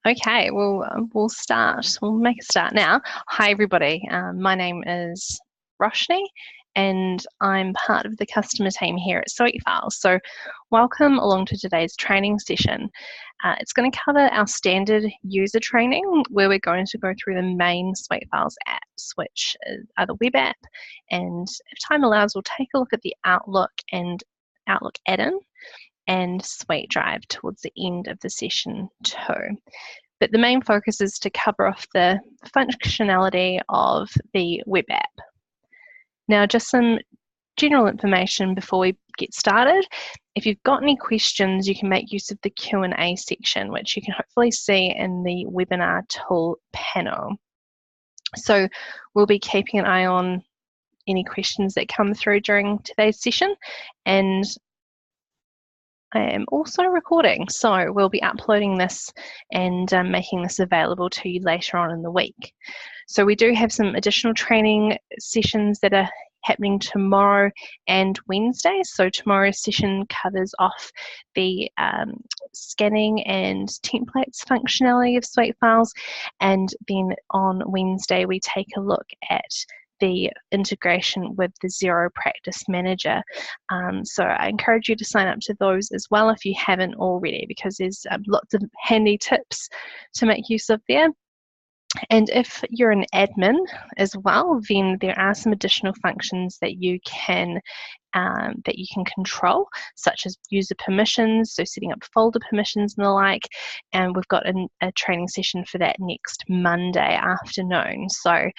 Okay, we'll start. We'll make a start now. Hi, everybody. My name is Roshni, and I'm part of the customer team here at SuiteFiles. So, welcome along to today's training session. It's going to cover our standard user training, where we're going to go through the main SuiteFiles apps, which are the web app, and if time allows, we'll take a look at the Outlook and Outlook add-in and SuiteDrive towards the end of the session too. But the main focus is to cover off the functionality of the web app. Now, just some general information before we get started. If you've got any questions, you can make use of the Q&A section, which you can hopefully see in the webinar tool panel. So we'll be keeping an eye on any questions that come through during today's session, and I am also recording, so we'll be uploading this and making this available to you later on in the week. So we do have some additional training sessions that are happening tomorrow and Wednesday. So tomorrow's session covers off the scanning and templates functionality of SuiteFiles, and then on Wednesday we take a look at the integration with the Xero Practice Manager. So I encourage you to sign up to those as well if you haven't already, because there's lots of handy tips to make use of there. And if you're an admin as well, then there are some additional functions that you can control, such as user permissions, so setting up folder permissions and the like. And we've got a training session for that next Monday afternoon. So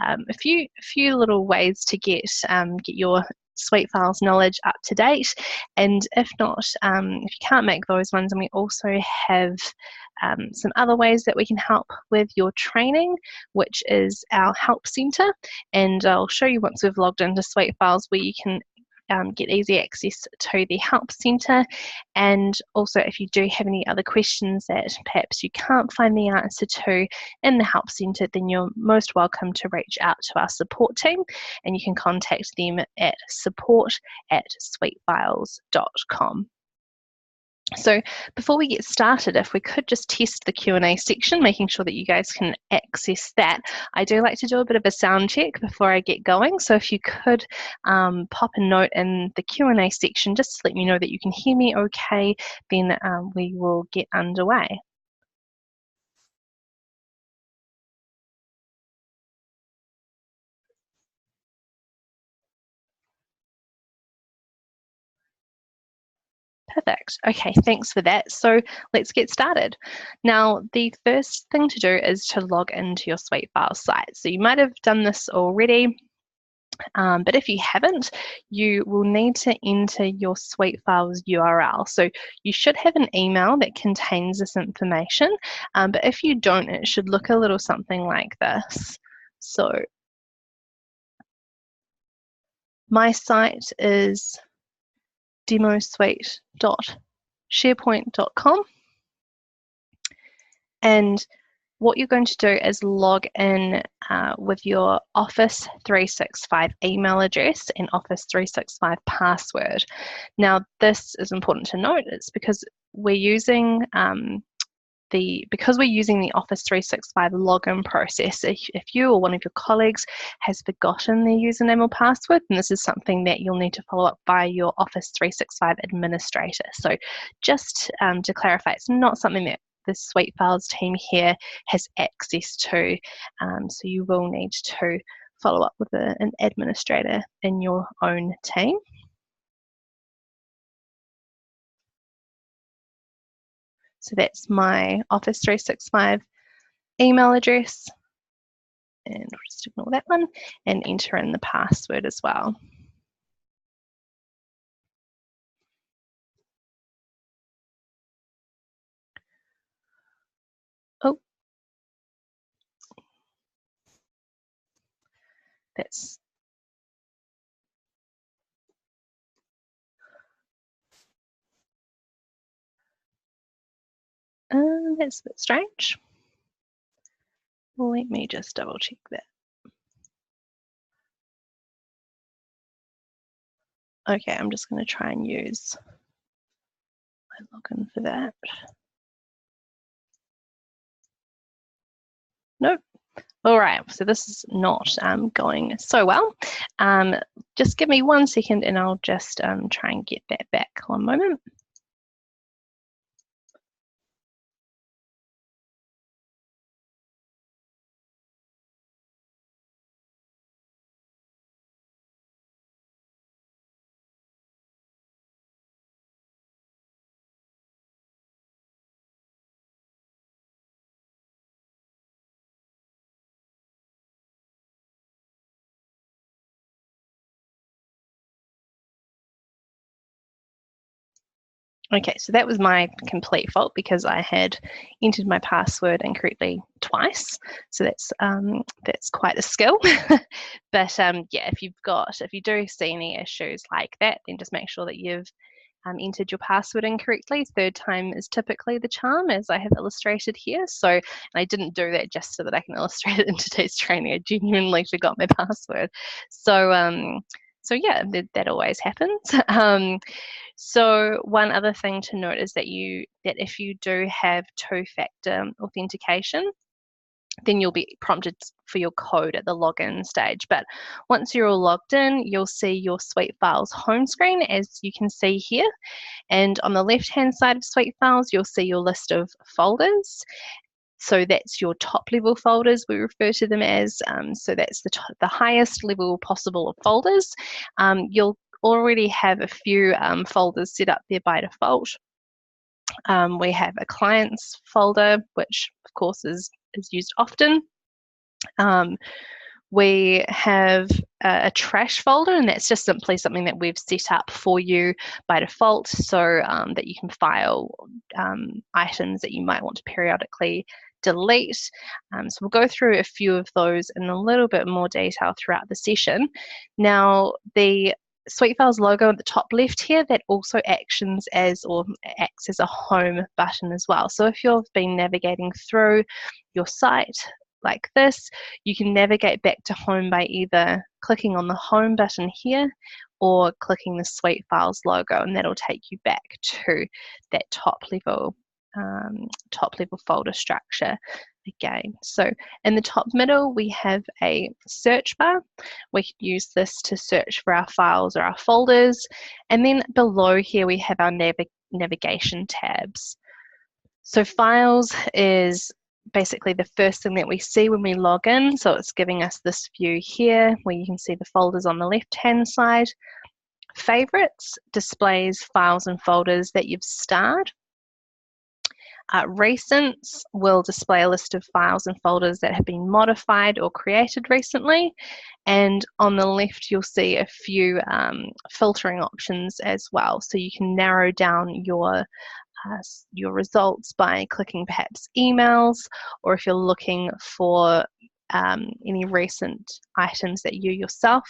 a few little ways to get your SuiteFiles knowledge up to date. And if not, if you can't make those ones, and we also have some other ways that we can help with your training, which is our help center. And I'll show you once we've logged into SuiteFiles where you can get easy access to the help center. And also, if you do have any other questions that perhaps you can't find the answer to in the help center, then you're most welcome to reach out to our support team, and you can contact them at support@suitefiles.com. So before we get started, if we could just test the Q&A section, making sure that you guys can access that. I do like to do a bit of a sound check before I get going. So if you could pop a note in the Q&A section, just to let me know that you can hear me okay, then we will get underway. Perfect. Okay, thanks for that. So let's get started. Now, the first thing to do is to log into your SuiteFiles site. So you might have done this already, but if you haven't, you will need to enter your SuiteFiles URL. So you should have an email that contains this information, but if you don't, it should look a little something like this. So my site is demosuite.sharepoint.com, and what you're going to do is log in with your Office 365 email address and Office 365 password. Now, this is important to note. It's because we're using the Office 365 login process. If you or one of your colleagues has forgotten their username or password, then this is something that you'll need to follow up by your Office 365 administrator. So just to clarify, it's not something that the SuiteFiles team here has access to, so you will need to follow up with an administrator in your own team. So that's my Office 365 email address, and we'll just ignore that one and enter in the password as well. Oh, that's a bit strange. Let me just double check that. Okay, I'm just going to try and use my login for that. Nope. All right, so this is not going so well. Just give me 1 second and I'll just try and get that back. One moment. Okay, so that was my complete fault because I had entered my password incorrectly twice. So that's quite a skill. But yeah, if you do see any issues like that, then just make sure that you've entered your password incorrectly. Third time is typically the charm, as I have illustrated here. So I didn't do that just so that I can illustrate it in today's training. I genuinely forgot my password. So yeah, that always happens. So one other thing to note is that if you do have two-factor authentication, then you'll be prompted for your code at the login stage. But once you're all logged in, you'll see your SuiteFiles home screen, as you can see here. And on the left-hand side of SuiteFiles, you'll see your list of folders. So that's your top level folders, we refer to them as. So that's the highest level possible of folders. You'll already have a few folders set up there by default. We have a clients folder, which of course is used often. We have a trash folder, and that's just simply something that we've set up for you by default so that you can file items that you might want to periodically delete. So we'll go through a few of those in a little bit more detail throughout the session. Now, the SuiteFiles logo at the top left here, that also acts as a home button as well. So if you've been navigating through your site like this, you can navigate back to home by either clicking on the home button here or clicking the SuiteFiles logo, and that'll take you back to that top level folder structure again. So in the top middle, we have a search bar. We can use this to search for our files or our folders. And then below here, we have our navigation tabs. So files is basically the first thing that we see when we log in. So it's giving us this view here where you can see the folders on the left-hand side. Favorites displays files and folders that you've starred. Recents will display a list of files and folders that have been modified or created recently. And on the left, you'll see a few filtering options as well. So you can narrow down your results by clicking perhaps emails, or if you're looking for any recent items that you yourself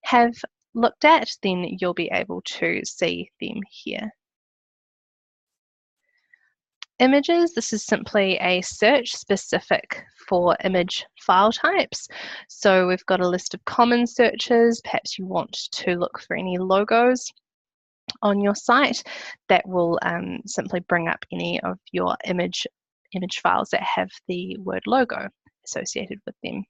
have looked at, then you'll be able to see them here. Images, this is simply a search specific for image file types. So we've got a list of common searches. Perhaps you want to look for any logos on your site. That will simply bring up any of your image files that have the word logo associated with them.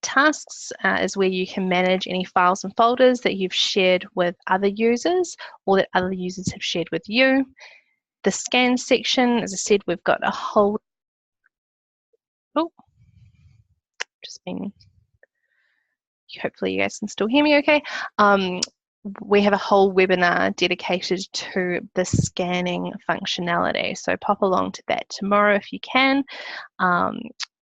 Tasks is where you can manage any files and folders that you've shared with other users or that other users have shared with you. The scan section, as I said, we've got a whole, hopefully you guys can still hear me okay. We have a whole webinar dedicated to the scanning functionality. So pop along to that tomorrow if you can.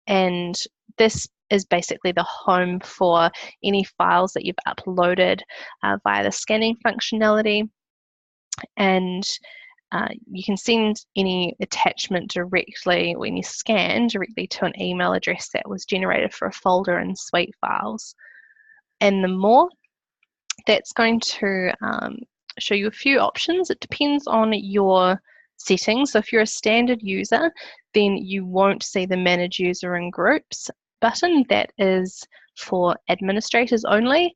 And this is basically the home for any files that you've uploaded via the scanning functionality. And you can send any attachment directly or any scan directly to an email address that was generated for a folder in SuiteFiles. And the more, that's going to show you a few options. It depends on your settings. So if you're a standard user, then you won't see the Manage User and Groups button. That is for administrators only.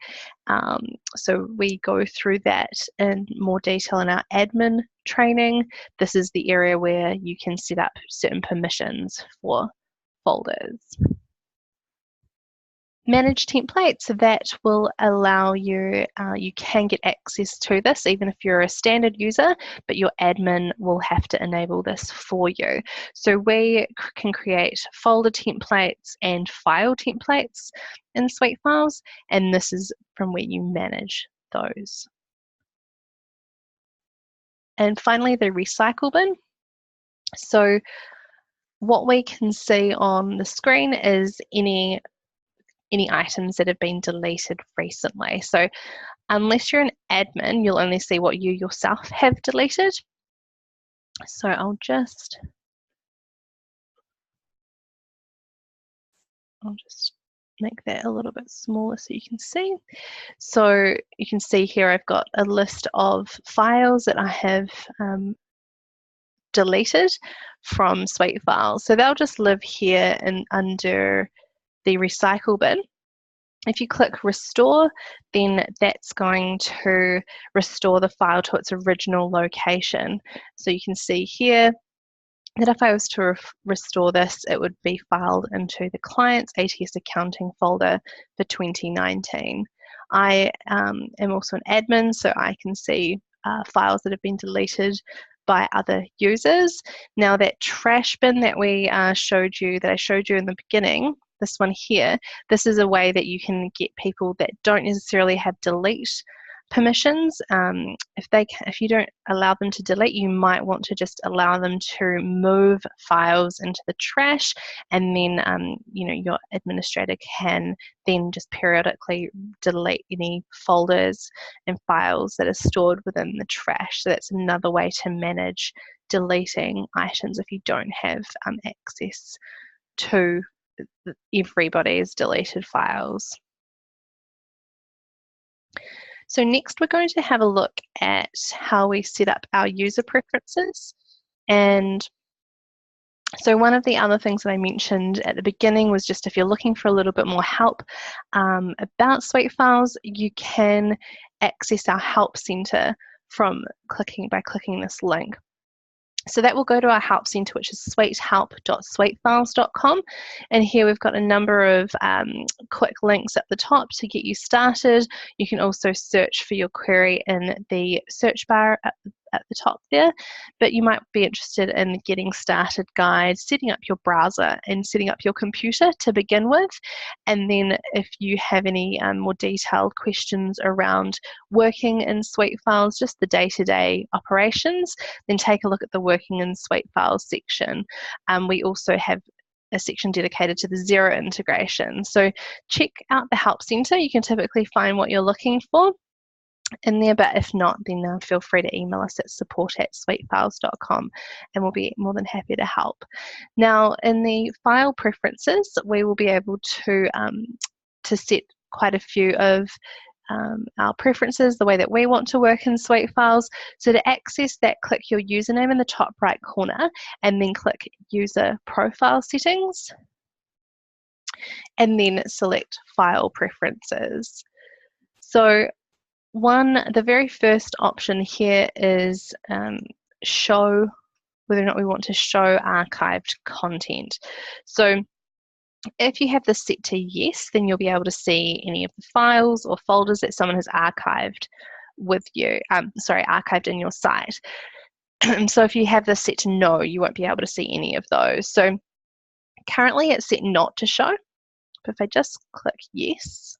So we go through that in more detail in our admin training. This is the area where you can set up certain permissions for folders. Manage templates, so that will allow you, you can get access to this even if you're a standard user, but your admin will have to enable this for you. So we can create folder templates and file templates in SuiteFiles, and this is from where you manage those. And finally, the recycle bin. So what we can see on the screen is any items that have been deleted recently. So unless you're an admin, you'll only see what you yourself have deleted. So I'll just make that a little bit smaller so you can see. So you can see here I've got a list of files that I have deleted from SuiteFiles. So they'll just live here and under the recycle bin. If you click restore, then that's going to restore the file to its original location. So you can see here that if I was to restore this, it would be filed into the client's ATS accounting folder for 2019. I am also an admin, so I can see files that have been deleted by other users. Now that trash bin that I showed you in the beginning, this one here, this is a way that you can get people that don't necessarily have delete permissions. If you don't allow them to delete, you might want to just allow them to move files into the trash, and then your administrator can then just periodically delete any folders and files that are stored within the trash. So that's another way to manage deleting items if you don't have access to everybody's deleted files. So next we're going to have a look at how we set up our user preferences. And so one of the other things that I mentioned at the beginning was just if you're looking for a little bit more help about SuiteFiles, you can access our Help Center by clicking this link. So that will go to our Help Center, which is suitehelp.suitefiles.com. And here we've got a number of quick links at the top to get you started. You can also search for your query in the search bar at the top there, but you might be interested in the Getting Started guide, setting up your browser and setting up your computer to begin with. And then if you have any more detailed questions around working in SuiteFiles, just the day-to-day operations, then take a look at the Working in SuiteFiles section. We also have a section dedicated to the Xero integration. So check out the Help Center. You can typically find what you're looking for in there, but if not, then feel free to email us at support@suitefiles.com and we'll be more than happy to help. Now, in the file preferences, we will be able to set quite a few of our preferences, the way that we want to work in SuiteFiles. So to access that, click your username in the top right corner and then click User Profile Settings and then select File Preferences. So the very first option here is show whether or not we want to show archived content. So if you have this set to yes, then you'll be able to see any of the files or folders that someone has archived with you, archived in your site. So if you have this set to no, you won't be able to see any of those. So currently it's set not to show, but if I just click yes,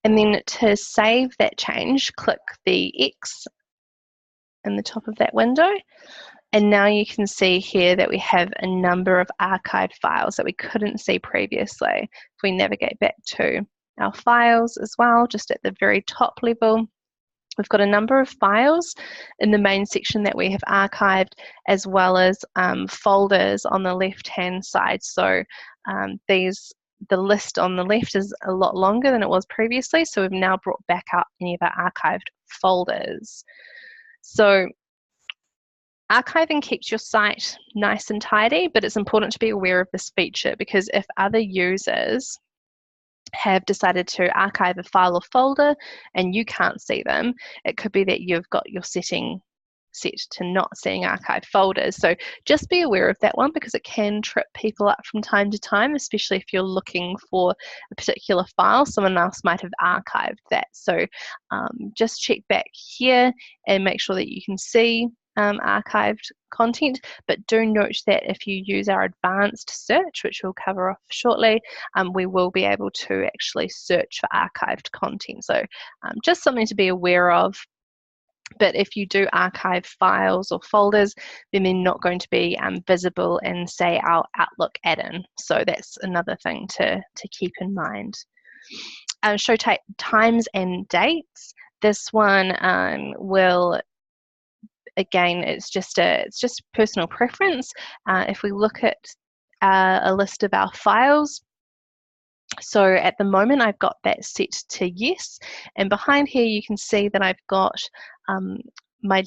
and then to save that change, click the X in the top of that window. And now you can see here that we have a number of archived files that we couldn't see previously. If we navigate back to our files as well, just at the very top level, we've got a number of files in the main section that we have archived, as well as folders on the left-hand side. So the list on the left is a lot longer than it was previously, so we've now brought back up any of our archived folders. So Archiving keeps your site nice and tidy, but it's important to be aware of this feature because if other users have decided to archive a file or folder and you can't see them, it could be that you've got your setting set to not seeing archive folders. So just be aware of that one because it can trip people up from time to time, especially if you're looking for a particular file, someone else might have archived that. So just check back here and make sure that you can see archived content, but do note that if you use our advanced search, which we'll cover off shortly, we will be able to actually search for archived content. So just something to be aware of. But if you do archive files or folders, then they're not going to be visible in, say, our Outlook add-in. So that's another thing to keep in mind. Show times and dates. This one will, again, it's just personal preference. If we look at a list of our files, so at the moment I've got that set to yes, and behind here you can see that I've got my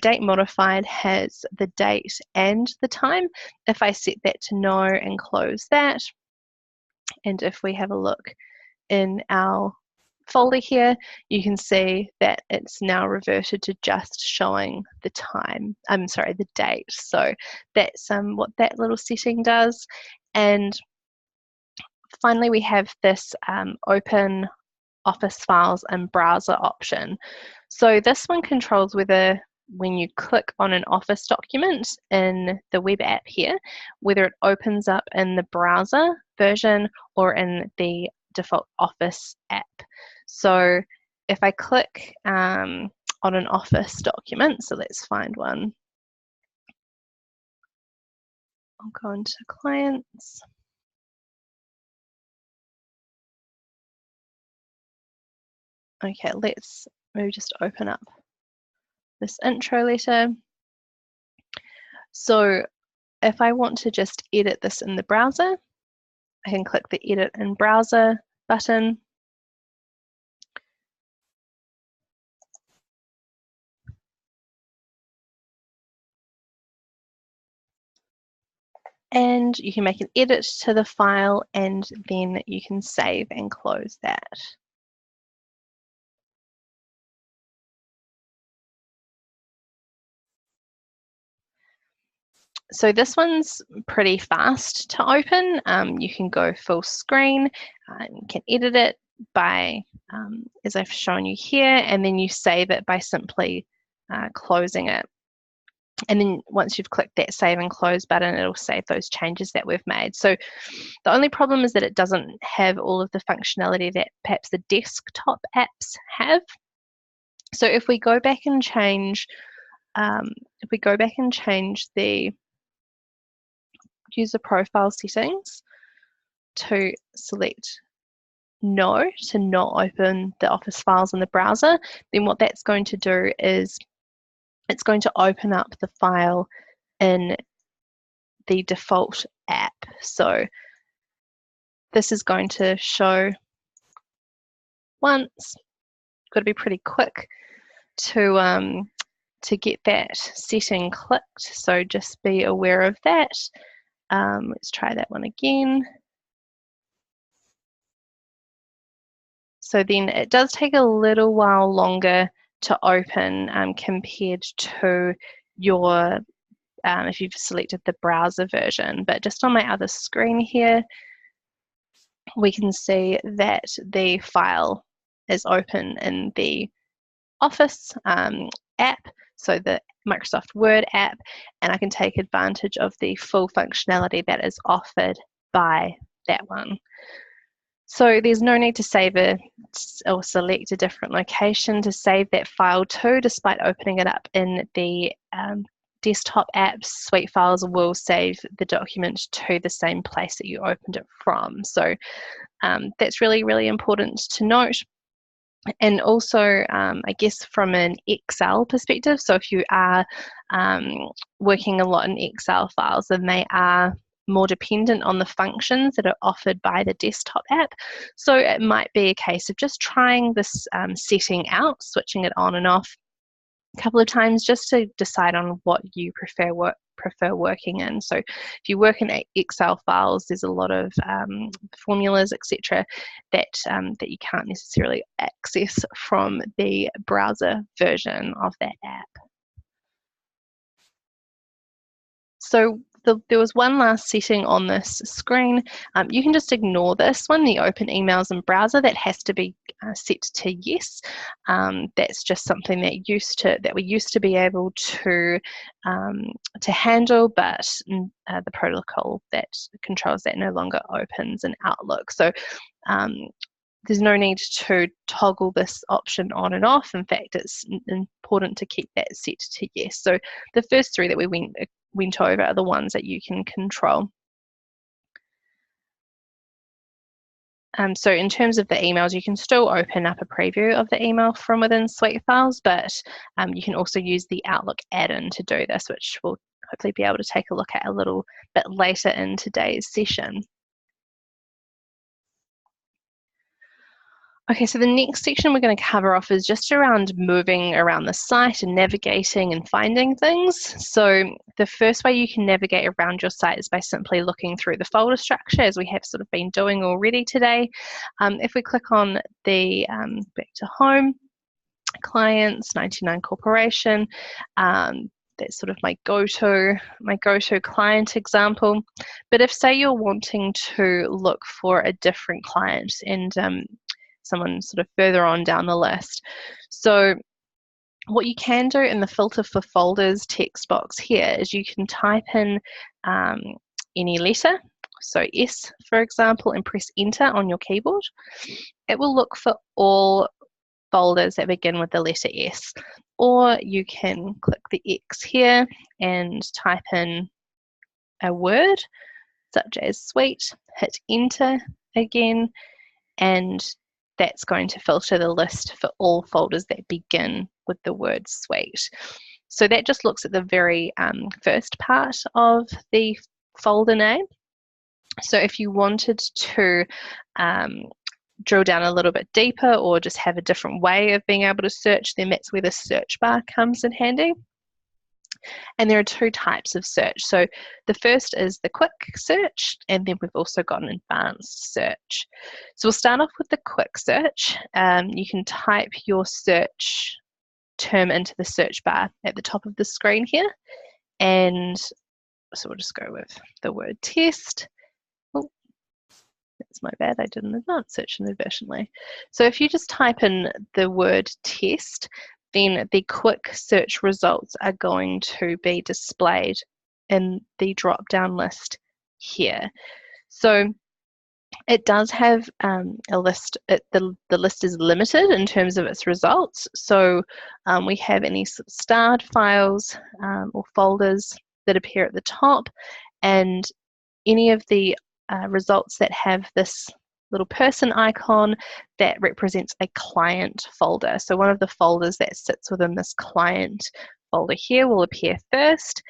date modified has the date and the time. If I set that to no and close that, and if we have a look in our folder here, you can see that it's now reverted to just showing the time, the date. So that's what that little setting does. And finally, we have this open Office files and browser option. So this one controls whether when you click on an Office document in the web app here, whether it opens up in the browser version or in the default Office app. So if I click on an Office document, so let's find one. I'll go into Clients. Okay, let's maybe just open up this intro letter. So if I want to just edit this in the browser, I can click the Edit in Browser button. And you can make an edit to the file and then you can save and close that. So this one's pretty fast to open. You can go full screen, you can edit it by, as I've shown you here, and then you save it by simply closing it. And then once you've clicked that save and close button, it'll save those changes that we've made. So the only problem is that it doesn't have all of the functionality that perhaps the desktop apps have. So if we go back and change, the user profile settings to select no to not open the Office files in the browser, then what that's going to do is it's going to open up the file in the default app. So this is going to show once. Got to be pretty quick to get that setting clicked. So just be aware of that. Let's try that one again. So then it does take a little while longer to open compared to your, if you've selected the browser version. But just on my other screen here, we can see that the file is open in the Office app, so the Microsoft Word app, and I can take advantage of the full functionality that is offered by that one. So there's no need to save or select a different location to save that file to, despite opening it up in the desktop apps. SuiteFiles will save the document to the same place that you opened it from. So that's really, really important to note. And also, I guess from an Excel perspective, so if you are working a lot in Excel files, then they are more dependent on the functions that are offered by the desktop app. So it might be a case of just trying this setting out, switching it on and off, couple of times just to decide on what you prefer working in. So if you work in Excel files, there's a lot of formulas, etc., that you can't necessarily access from the browser version of that app. So there was one last setting on this screen. You can just ignore this one, the open emails in browser. That has to be set to yes. That's just something that we used to be able to handle, but the protocol that controls that no longer opens in Outlook. So there's no need to toggle this option on and off. In fact, it's important to keep that set to yes. So the first three that we went over are the ones that you can control. So in terms of the emails, you can still open up a preview of the email from within SuiteFiles, but you can also use the Outlook add-in to do this, which we'll hopefully be able to take a look at a little bit later in today's session. Okay, so the next section we're going to cover off is just around moving around the site and navigating and finding things. So the first way you can navigate around your site is by simply looking through the folder structure, as we have sort of been doing already today. If we click on the back to home, clients, 99 Corporation, that's sort of my go-to client example. But if, say, you're wanting to look for a different client and someone sort of further on down the list. So what you can do in the filter for folders text box here is you can type in any letter, so S for example, and press enter on your keyboard. It will look for all folders that begin with the letter S, or you can click the X here and type in a word such as suite, hit enter again, and that's going to filter the list for all folders that begin with the word suite. So that just looks at the very first part of the folder name. So if you wanted to drill down a little bit deeper or just have a different way of being able to search, then that's where the search bar comes in handy. And there are two types of search. So the first is the quick search, and then we've also got an advanced search. So we'll start off with the quick search. You can type your search term into the search bar at the top of the screen here. And so we'll just go with the word test. Oh, that's my bad, I did an advanced search inadvertently. So if you just type in the word test, then the quick search results are going to be displayed in the drop-down list here. So it does have a list. The list is limited in terms of its results. So we have any starred files or folders that appear at the top, and any of the results that have this little person icon that represents a client folder. So one of the folders that sits within this client folder here will appear first,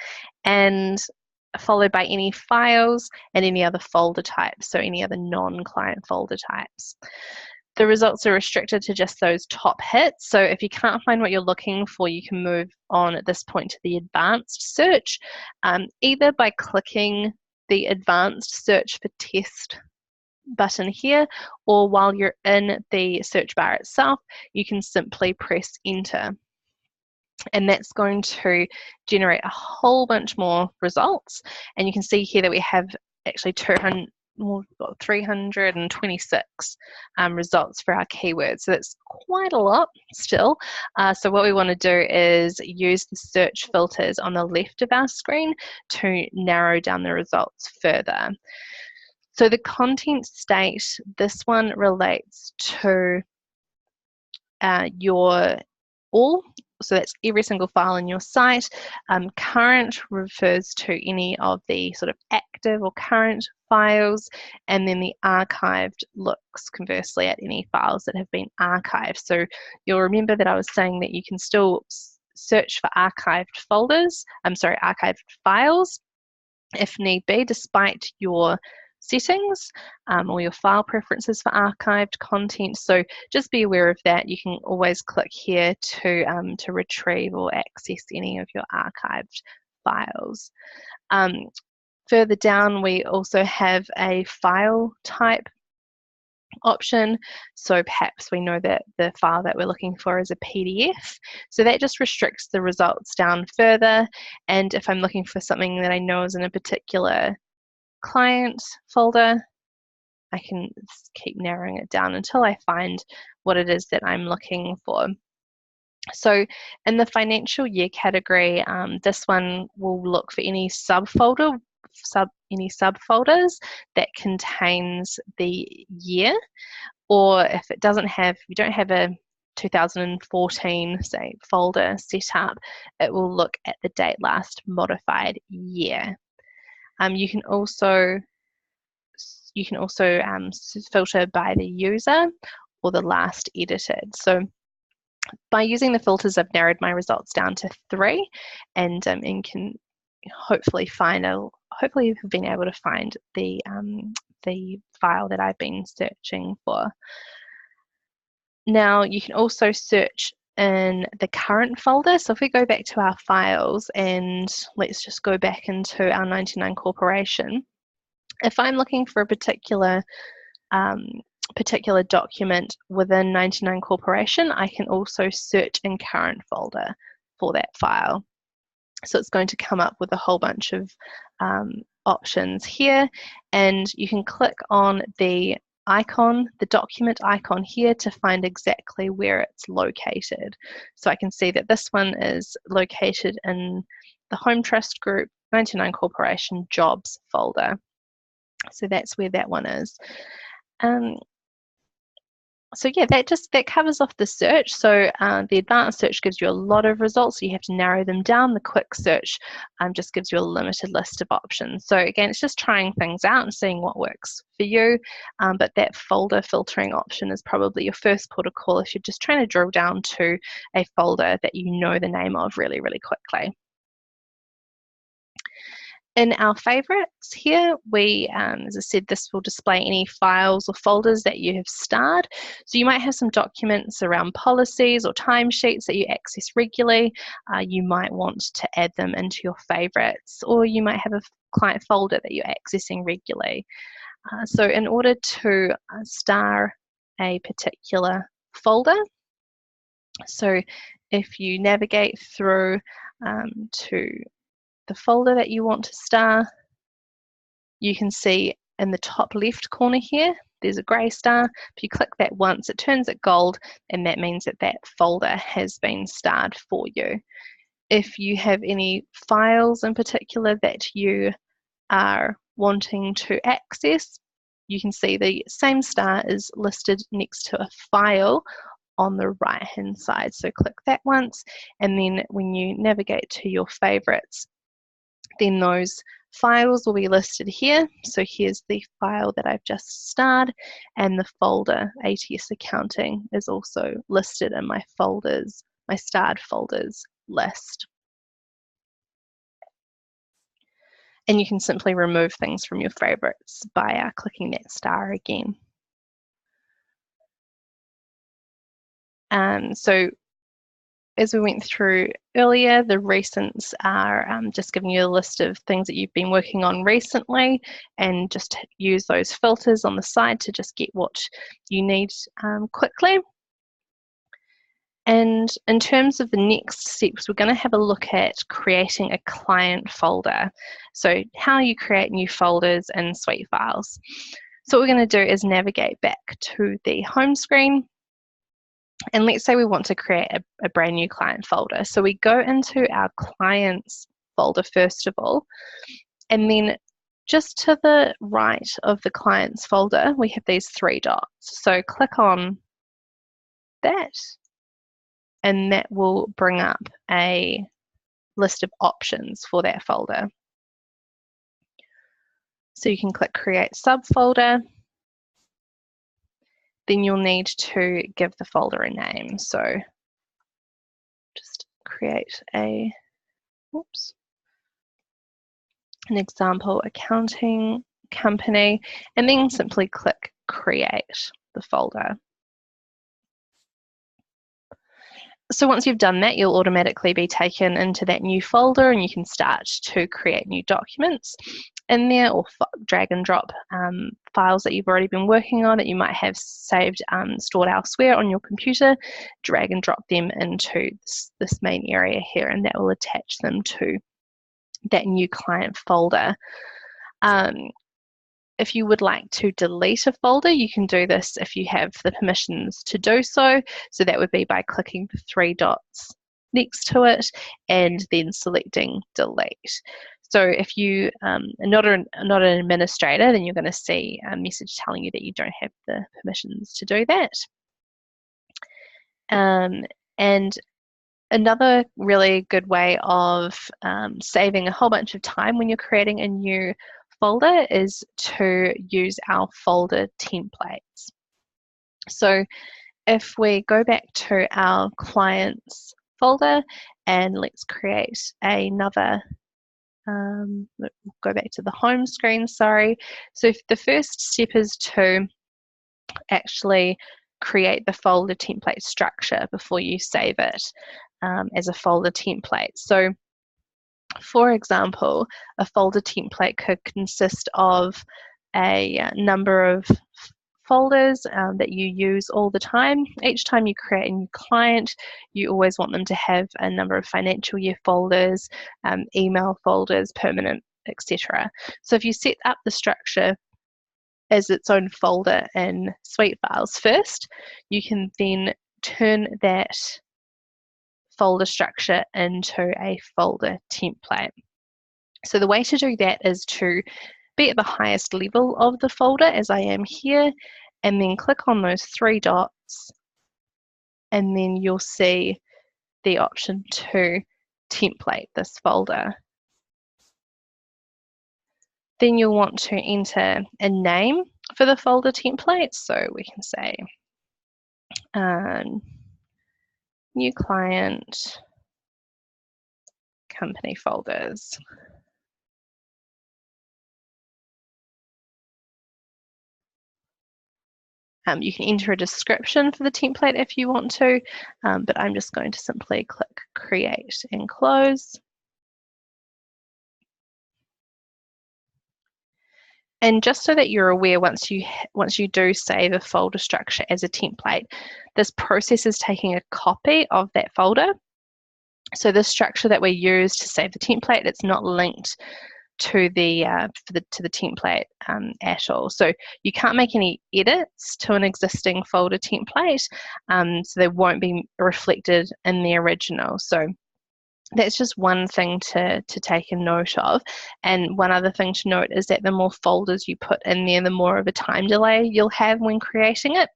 and followed by any files and any other folder types, so any other non-client folder types. The results are restricted to just those top hits. So if you can't find what you're looking for, you can move on at this point to the advanced search, either by clicking the advanced search for test button here, or while you're in the search bar itself, you can simply press enter. And that's going to generate a whole bunch more results. And you can see here that we have actually 326 results for our keywords. So that's quite a lot still. So what we want to do is use the search filters on the left of our screen to narrow down the results further. So the content state, this one relates to your all. So that's every single file in your site. Current refers to any of the sort of active or current files, and then the archived looks conversely at any files that have been archived. So you'll remember that I was saying that you can still search for archived files if need be, despite your settings or your file preferences for archived content. So just be aware of that. You can always click here to retrieve or access any of your archived files. Further down, we also have a file type option. So perhaps we know that the file that we're looking for is a PDF. So that just restricts the results down further. And if I'm looking for something that I know is in a particular client folder, I can keep narrowing it down until I find what it is that I'm looking for. So in the financial year category, this one will look for any subfolders that contains the year, or if it doesn't have, you don't have a 2014, say, folder set up, it will look at the date last modified year. You can also filter by the user or the last edited. So by using the filters, I've narrowed my results down to 3, and can hopefully have been able to find the file that I've been searching for. Now you can also search in the current folder. So if we go back to our files and let's just go back into our 99 Corporation. If I'm looking for a particular document within 99 Corporation, I can also search in current folder for that file. So it's going to come up with a whole bunch of options here, and you can click on the icon, the document icon here, to find exactly where it's located. So I can see that this one is located in the Home Trust Group 99 Corporation Jobs folder. So that's where that one is. So yeah, that covers off the search. So the advanced search gives you a lot of results, so you have to narrow them down. The quick search just gives you a limited list of options. So again, it's just trying things out and seeing what works for you. But that folder filtering option is probably your first port of call if you're just trying to drill down to a folder that you know the name of really, really quickly. In our favorites here, we, as I said, this will display any files or folders that you have starred. So you might have some documents around policies or timesheets that you access regularly. You might want to add them into your favorites, or you might have a client folder that you're accessing regularly. So in order to star a particular folder, so if you navigate through to the folder that you want to star, you can see in the top left corner here, there's a grey star. If you click that once, it turns it gold, and that means that that folder has been starred for you. If you have any files in particular that you are wanting to access, you can see the same star is listed next to a file on the right hand side. So click that once, and then when you navigate to your favorites, then those files will be listed here. So here's the file that I've just starred, and the folder ATS Accounting is also listed in my folders, my starred folders list. And you can simply remove things from your favorites by clicking that star again. So as we went through earlier, the recents are just giving you a list of things that you've been working on recently, and just use those filters on the side to just get what you need quickly. And in terms of the next steps, we're going to have a look at creating a client folder. So how you create new folders in SuiteFiles. So what we're going to do is navigate back to the home screen. And let's say we want to create a brand new client folder. So we go into our clients folder first of all, and then just to the right of the clients folder, we have these 3 dots. So click on that, and that will bring up a list of options for that folder. So you can click Create Subfolder. Then you'll need to give the folder a name. So just create an example, accounting company, and then simply click create the folder. So once you've done that, you'll automatically be taken into that new folder, and you can start to create new documents in there, or drag and drop files that you've already been working on that you might have saved, stored elsewhere on your computer, drag and drop them into this main area here, and that will attach them to that new client folder. If you would like to delete a folder, you can do this if you have the permissions to do so. So that would be by clicking the 3 dots next to it and then selecting delete. So if you are not an administrator, then you're going to see a message telling you that you don't have the permissions to do that. And another really good way of saving a whole bunch of time when you're creating a new folder is to use our folder templates. So if we go back to our clients folder and let's create another, go back to the home screen, sorry. So the first step is to actually create the folder template structure before you save it as a folder template. So for example, a folder template could consist of a number of folders that you use all the time. Each time you create a new client, you always want them to have a number of financial year folders, email folders, permanent, etc. So if you set up the structure as its own folder in SuiteFiles first, you can then turn that folder structure into a folder template. So the way to do that is to be at the highest level of the folder, as I am here, and then click on those 3 dots, and then you'll see the option to template this folder. Then you'll want to enter a name for the folder template, so we can say new client company folders. You can enter a description for the template if you want to, but I'm just going to simply click create and close. And just so that you're aware, once you do save a folder structure as a template, this process is taking a copy of that folder. So the structure that we use to save the template, it's not linked to the template at all. So you can't make any edits to an existing folder template, so they won't be reflected in the original. So that's just one thing to take a note of. And one other thing to note is that the more folders you put in there, the more of a time delay you'll have when creating it.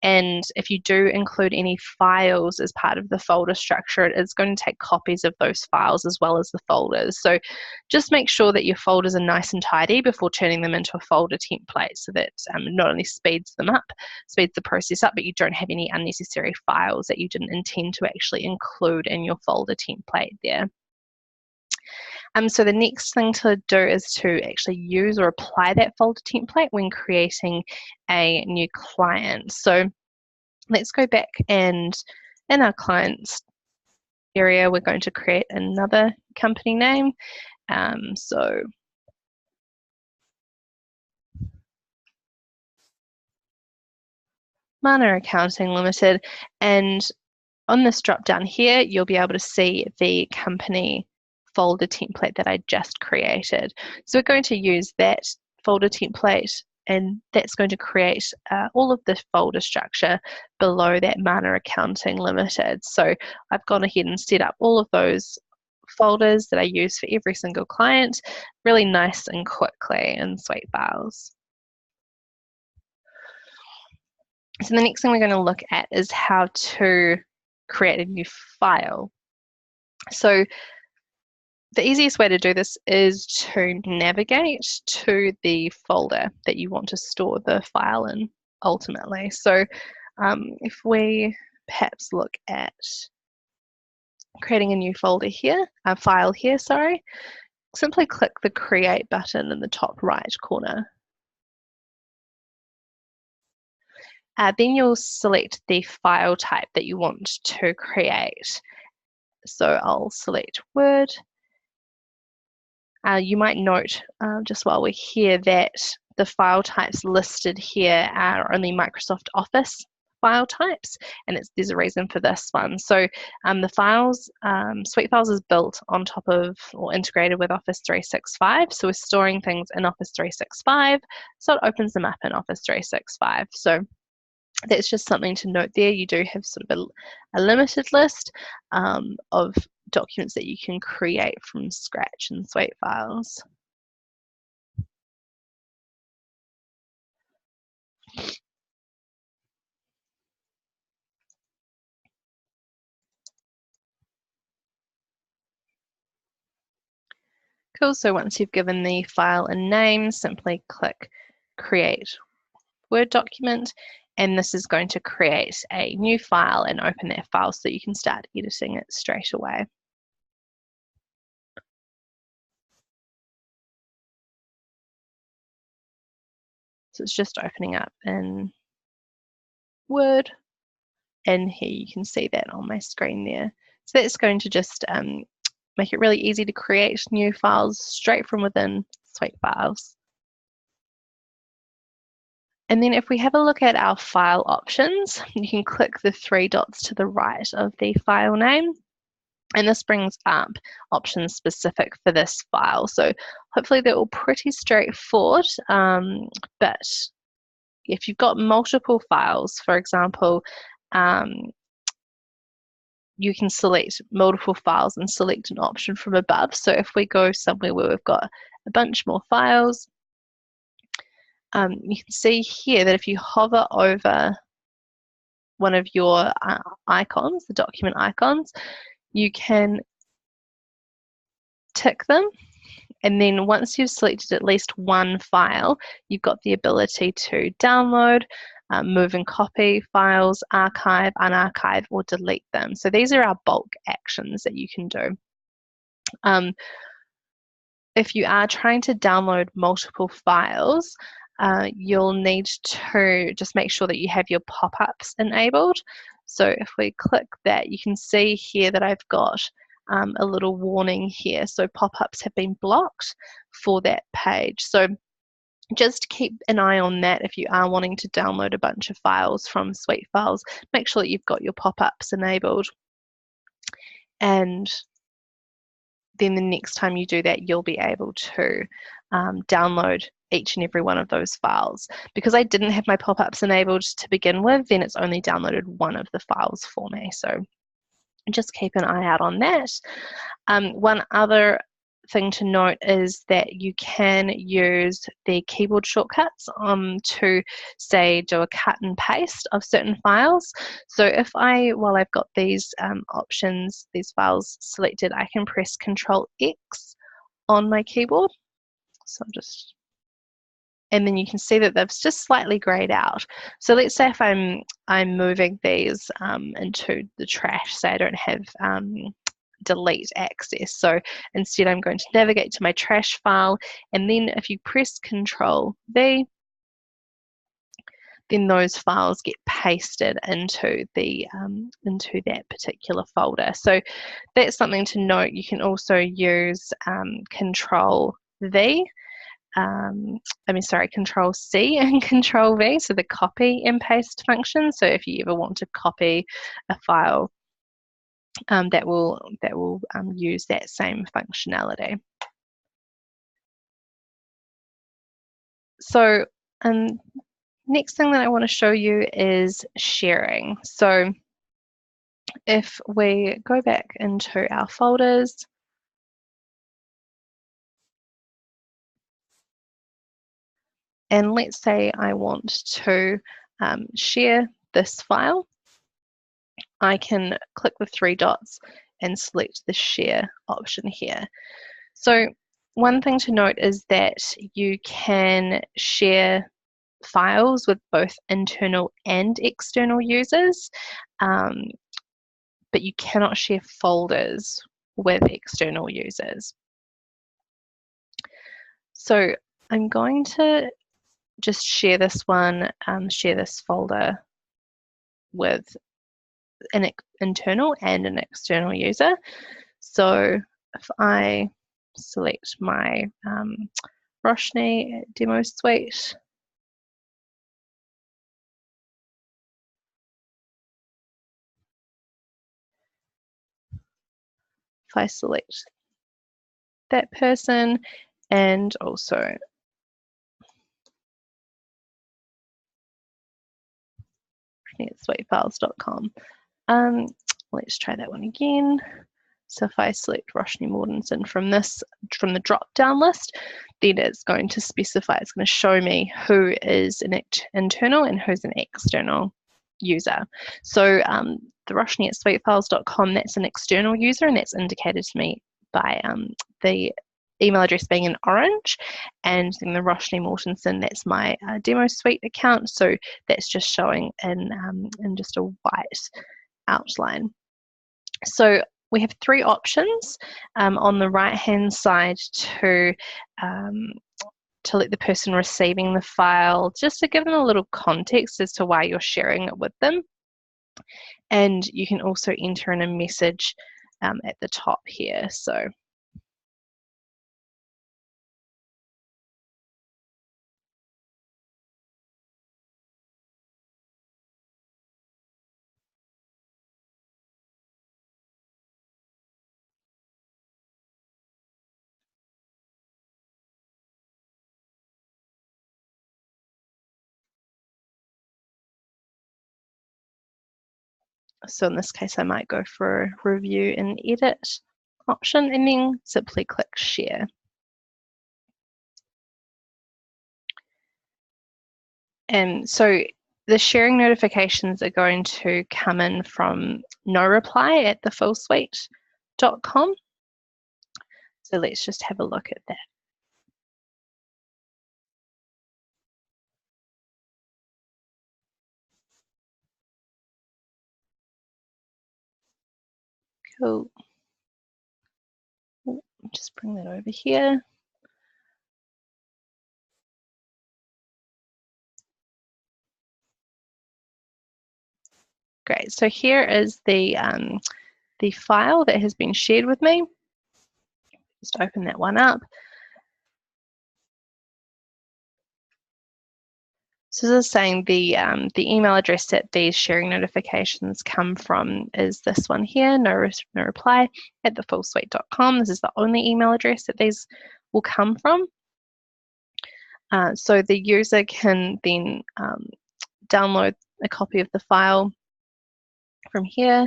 And if you do include any files as part of the folder structure, it is going to take copies of those files as well as the folders. So just make sure that your folders are nice and tidy before turning them into a folder template, so that not only speeds the process up, but you don't have any unnecessary files that you didn't intend to actually include in your folder template there. So the next thing to do is to actually use or apply that folder template when creating a new client. So let's go back, and in our clients area, we're going to create another company name. So Mana Accounting Limited, and on this drop down here, you'll be able to see the company folder template that I just created. So we're going to use that folder template, and that's going to create all of the folder structure below that Mana Accounting Limited. So I've gone ahead and set up all of those folders that I use for every single client really nice and quickly in SuiteFiles. So the next thing we're going to look at is how to create a new file. So the easiest way to do this is to navigate to the folder that you want to store the file in ultimately. So if we perhaps look at creating a new folder here, a file here, sorry. simply click the Create button in the top right corner. Then you'll select the file type that you want to create. So I'll select Word. You might note, just while we're here, that the file types listed here are only Microsoft Office file types, and there's a reason for this one. So the files, SuiteFiles is built on top of or integrated with Office 365. So we're storing things in Office 365, so it opens them up in Office 365. So that's just something to note there. You do have sort of a limited list of documents that you can create from scratch in SuiteFiles. Cool, so once you've given the file a name, simply click Create Word Document, and this is going to create a new file and open that file so you can start editing it straight away. So it's just opening up in Word, and here you can see that on my screen there. So that's going to just make it really easy to create new files straight from within SuiteFiles. And then if we have a look at our file options, you can click the three dots to the right of the file name. And this brings up options specific for this file. So hopefully they're all pretty straightforward, but if you've got multiple files, for example, you can select multiple files and select an option from above. So if we go somewhere where we've got a bunch more files, you can see here that if you hover over one of your icons, the document icons, you can tick them, and then once you've selected at least one file, you've got the ability to download, move and copy files, archive, unarchive, or delete them. So these are our bulk actions that you can do. If you are trying to download multiple files, you'll need to just make sure that you have your pop-ups enabled. So if we click that, you can see here that I've got a little warning here. So pop-ups have been blocked for that page. So just keep an eye on that if you are wanting to download a bunch of files from SuiteFiles. Make sure that you've got your pop-ups enabled. And then the next time you do that, you'll be able to download each and every one of those files. Because I didn't have my pop-ups enabled to begin with, then it's only downloaded one of the files for me. So just keep an eye out on that. One other thing to note is that you can use the keyboard shortcuts to, say, do a cut and paste of certain files. So if while I've got these options, these files selected, I can press Control X on my keyboard. So and then you can see that they've just slightly grayed out. So let's say if I'm moving these into the trash, say I don't have delete access. So instead I'm going to navigate to my trash file, and then if you press Control V, then those files get pasted into that particular folder. So that's something to note. You can also use Control Control C and Control V, so the copy and paste function. So if you ever want to copy a file, that will use that same functionality. So next thing that I want to show you is sharing. So if we go back into our folders, and let's say I want to share this file, I can click the three dots and select the share option here. So one thing to note is that you can share files with both internal and external users, but you cannot share folders with external users. So I'm going to just share this one, share this folder with an internal and an external user. So if I select my Roshni demo suite, if I select that person and also SuiteFiles.com. Let's try that one again. So if I select Roshni Mortensen from the drop-down list, then it's going to specify, it's going to show me who is an internal and who's an external user. So the Roshni at SuiteFiles.com, that's an external user, and that's indicated to me by the email address being in orange, and then the Roshni Mortensen, that's my demo suite account, so that's just showing in just a white outline. So we have three options on the right hand side to let the person receiving the file, just to give them a little context as to why you're sharing it with them. And you can also enter in a message at the top here. So in this case, I might go for a review and edit option and then simply click share. And so the sharing notifications are going to come in from noreply@thefullsuite.com. So let's just have a look at that. Cool. Just bring that over here. Great. So here is the file that has been shared with me. Just open that one up. So this is saying the email address that these sharing notifications come from is this one here, no reply at thefullsuite.com. This is the only email address that these will come from. So the user can then download a copy of the file from here.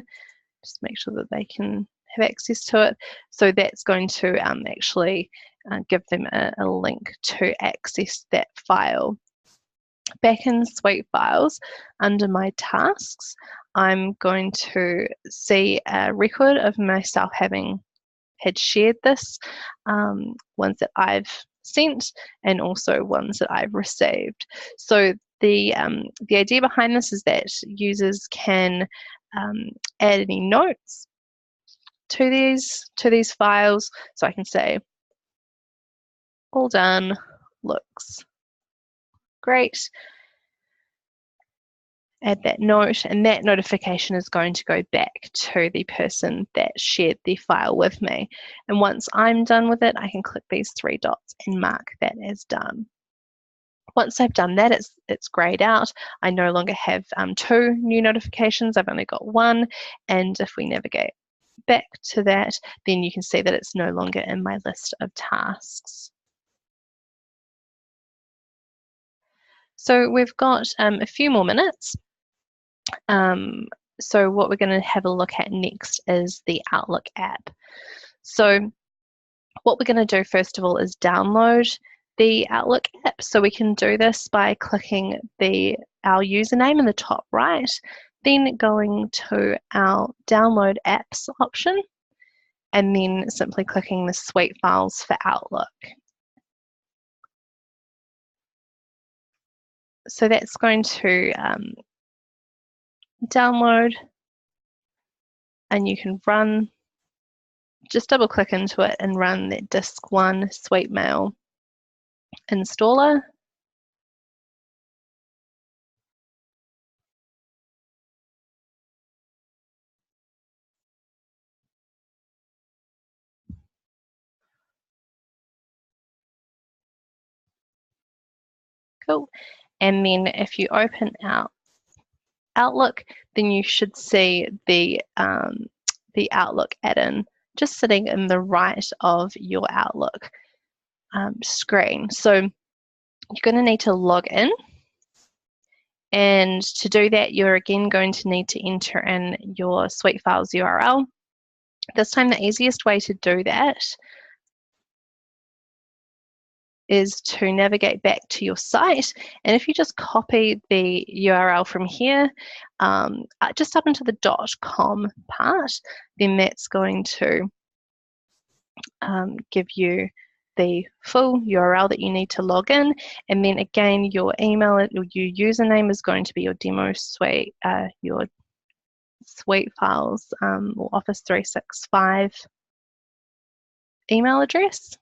Just make sure that they can have access to it. So that's going to actually give them a link to access that file. Back in SuiteFiles, under my tasks, I'm going to see a record of myself having had shared this, ones that I've sent and also ones that I've received. So the idea behind this is that users can add any notes to these files. So I can say, all done, looks great. Add that note, and that notification is going to go back to the person that shared the file with me. And once I'm done with it, I can click these three dots and mark that as done. Once I've done that, it's grayed out. I no longer have two new notifications. I've only got one. And if we navigate back to that, then you can see that it's no longer in my list of tasks. So we've got a few more minutes. So what we're going to have a look at next is the Outlook app. So what we're going to do first of all is download the Outlook app. So we can do this by clicking our username in the top right, then going to our download apps option, and then simply clicking the SuiteFiles for Outlook. So that's going to download, and you can run, just double click into it and run that disk 1 SuiteMail installer. Cool. And then if you open Outlook, then you should see the Outlook add-in just sitting in the right of your Outlook screen. So you're going to need to log in. And to do that, you're again going to need to enter in your SuiteFiles URL. This time, the easiest way to do that is to navigate back to your site. And if you just copy the URL from here, just up into the .com part, then that's going to give you the full URL that you need to log in. And then again, your email, your username is going to be your demo suite, your SuiteFiles or Office 365 email address.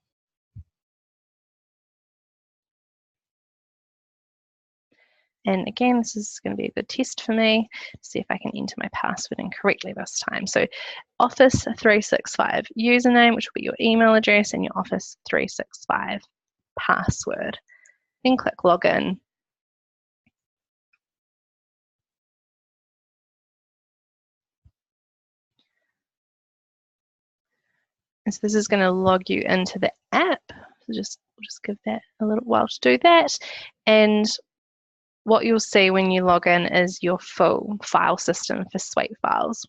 And again, this is going to be a good test for me to see if I can enter my password incorrectly this time. So Office 365 username, which will be your email address, and your Office 365 password. Then click login. And so this is going to log you into the app. So we'll just give that a little while to do that. And what you'll see when you log in is your full file system for SuiteFiles.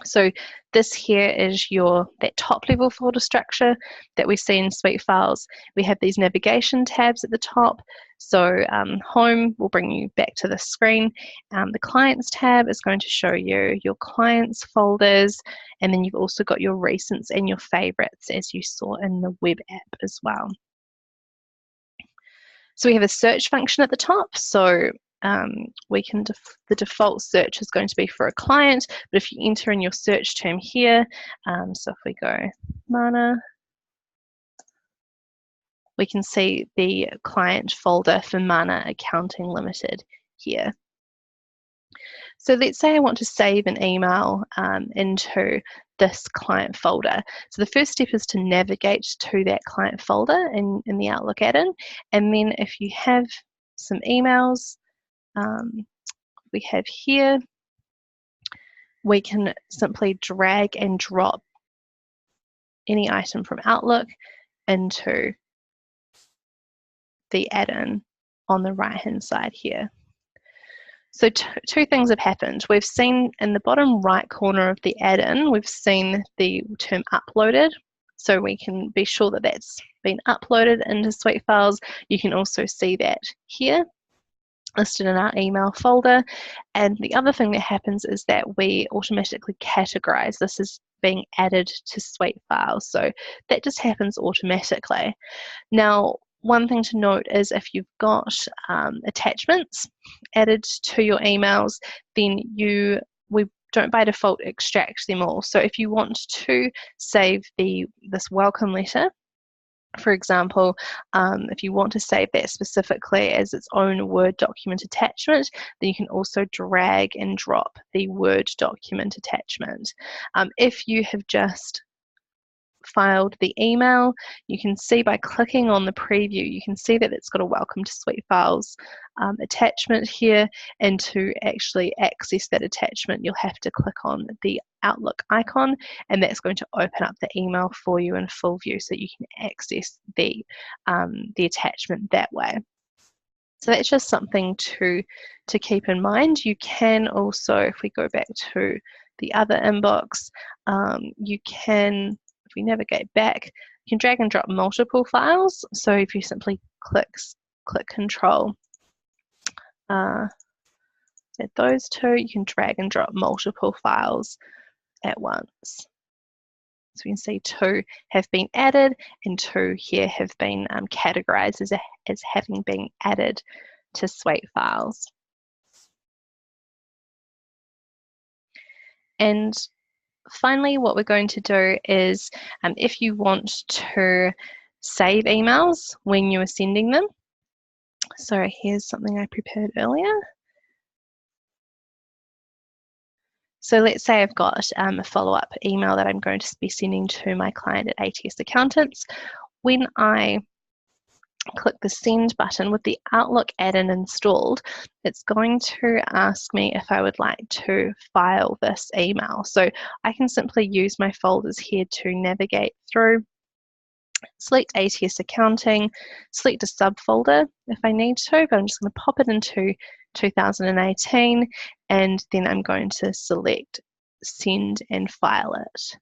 So this here is that top level folder structure that we see in SuiteFiles. We have these navigation tabs at the top. So home will bring you back to the screen. The clients tab is going to show you your clients folders, and then you've also got your recents and your favorites as you saw in the web app as well. So we have a search function at the top. So we can the default search is going to be for a client, but if you enter in your search term here, so if we go Mana, we can see the client folder for Mana Accounting Limited here. So let's say I want to save an email into this client folder. So the first step is to navigate to that client folder in the Outlook add-in, and then if you have some emails we have here, we can simply drag and drop any item from Outlook into the add-in on the right-hand side here. So two things have happened. We've seen in the bottom right corner of the add-in, we've seen the term uploaded. So we can be sure that that's been uploaded into SuiteFiles. You can also see that here, listed in our email folder. And the other thing that happens is that we automatically categorize this as being added to SuiteFiles. So that just happens automatically. Now, one thing to note is if you've got attachments added to your emails, then we don't by default extract them all. So if you want to save this welcome letter, for example, if you want to save that specifically as its own Word document attachment, then you can also drag and drop the Word document attachment. If you have just filed the email, you can see by clicking on the preview, you can see that it's got a welcome to SuiteFiles attachment here, and to actually access that attachment you'll have to click on the Outlook icon, and that's going to open up the email for you in full view so you can access the attachment that way. So that's just something to keep in mind. You can also, if we go back to the other inbox, you can, if we navigate back, you can drag and drop multiple files. So if you simply click Control at those two, you can drag and drop multiple files at once. So we can see 2 have been added and 2 here have been categorized as having been added to SuiteFiles. And finally, what we're going to do is if you want to save emails when you are sending them. So here's something I prepared earlier. So let's say I've got a follow-up email that I'm going to be sending to my client at ATS Accountants. When I click the send button with the Outlook add-in installed, it's going to ask me if I would like to file this email. So I can simply use my folders here to navigate through, select ATS Accounting, select a subfolder if I need to, but I'm just going to pop it into 2018, and then I'm going to select send and file it.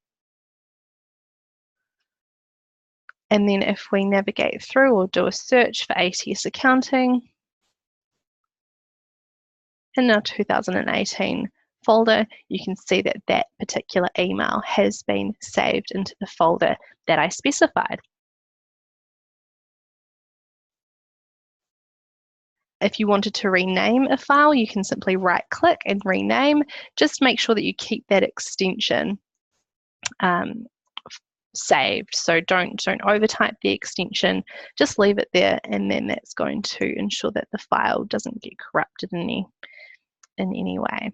And then if we navigate through or do a search for ATS Accounting, in our 2018 folder, you can see that that particular email has been saved into the folder that I specified. If you wanted to rename a file, you can simply right-click and rename. Just make sure that you keep that extension saved. So don't overtype the extension, just leave it there, and then that's going to ensure that the file doesn't get corrupted in any way.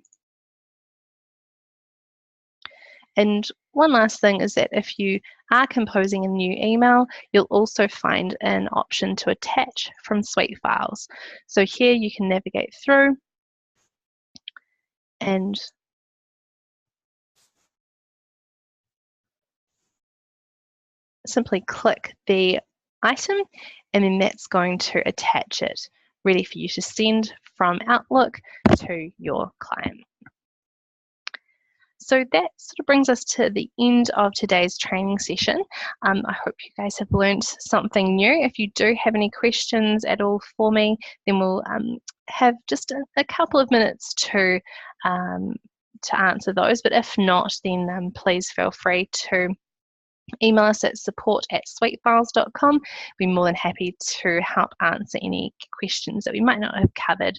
And one last thing is that if you are composing a new email, you'll also find an option to attach from SuiteFiles. So here you can navigate through and simply click the item, and then that's going to attach it, ready for you to send from Outlook to your client. So that sort of brings us to the end of today's training session. I hope you guys have learned something new. If you do have any questions at all for me, then we'll have just a couple of minutes to answer those. But if not, then please feel free to email us at support@suitefiles.com. We're more than happy to help answer any questions that we might not have covered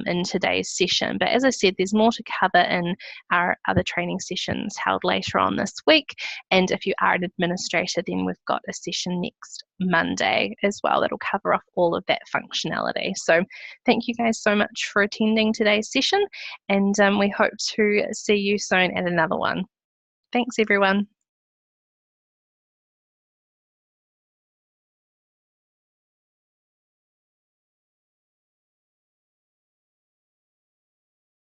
in today's session. But as I said, there's more to cover in our other training sessions held later on this week. And if you are an administrator, then we've got a session next Monday as well that'll cover off all of that functionality. So thank you guys so much for attending today's session, and we hope to see you soon at another one. Thanks, everyone.